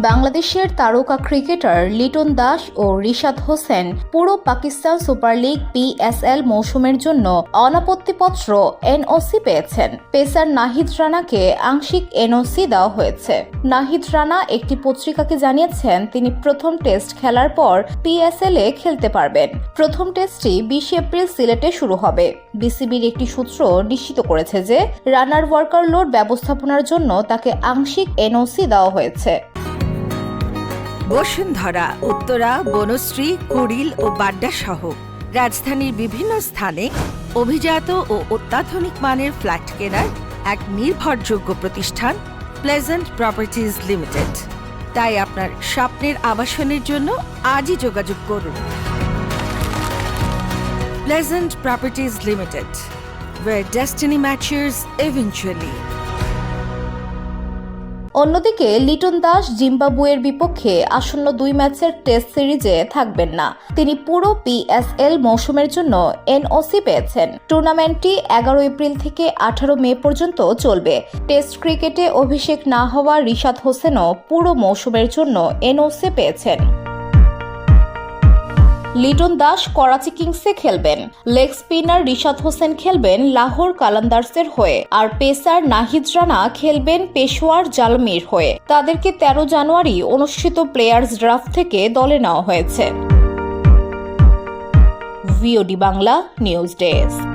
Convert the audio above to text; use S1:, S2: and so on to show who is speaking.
S1: বাংলাদেশের তারকা ক্রিকেটার লিটন দাস ও রিশাদ হোসেন পুরো পাকিস্তান সুপার লিগ PSL মৌসুমের জন্য অনাপত্তিপত্র NOC পেয়েছেন। পেসার নাহিদ রানাকে আংশিক NOC দেওয়া হয়েছে। নাহিদ রানা একটি পত্রিকাকে জানিয়েছেন তিনি প্রথম টেস্ট খেলার পর PSL এ খেলতে পারবেন। প্রথম টেস্টটি 20 এপ্রিল সিলেটে শুরু হবে। বিসিবির একটি সূত্র নিশ্চিত করেছে যে রানার ওয়ার্কার লোড ব্যবস্থাপনার জন্য তাকে আংশিক NOC দেওয়া হয়েছে।
S2: বসুন্ধরা, উত্তরা, বনশ্রী, কুড়িল ও বাড্ডা সহ রাজধানীর বিভিন্ন স্থানে অভিজাত ও অত্যাধুনিক মানের ফ্ল্যাট কেনার এক নির্ভরযোগ্য প্রতিষ্ঠান প্লেজেন্ট প্রপার্টিজ লিমিটেড। তাই আপনার স্বপ্নের আবাসনের জন্য আজই যোগাযোগ করুন। Pleasant properties limited, where destiny matches eventually.
S1: অন্যদিকে লিটন দাস জিম্বাবুয়ের বিপক্ষে আসন্ন 2 ম্যাচের টেস্ট সিরিজে থাকবেন না। তিনি পুরো PSL মৌসুমের জন্য NOC পেয়েছেন। টুর্নামেন্টটি 11 এপ্রিল থেকে 18 মে পর্যন্ত চলবে। টেস্ট ক্রিকেটে অভিষেক না হওয়া রিশাদ হোসেনও পুরো মৌসুমের জন্য NOC পেয়েছেন। লিটন দাস করাচি কিংসে খেলবেন। লেগ স্পিনার রিশাদ হোসেন খেলবেন লাহোর কালান্দার্সের হয়ে, আর পেসার নাহিদ রানা খেলবেন পেশোয়ার জালমির হয়ে। তাদেরকে 13 জানুয়ারি অনুষ্ঠিত প্লেয়ার্স ড্রাফট থেকে দলে নেওয়া হয়েছে। VOD Bangla news desk.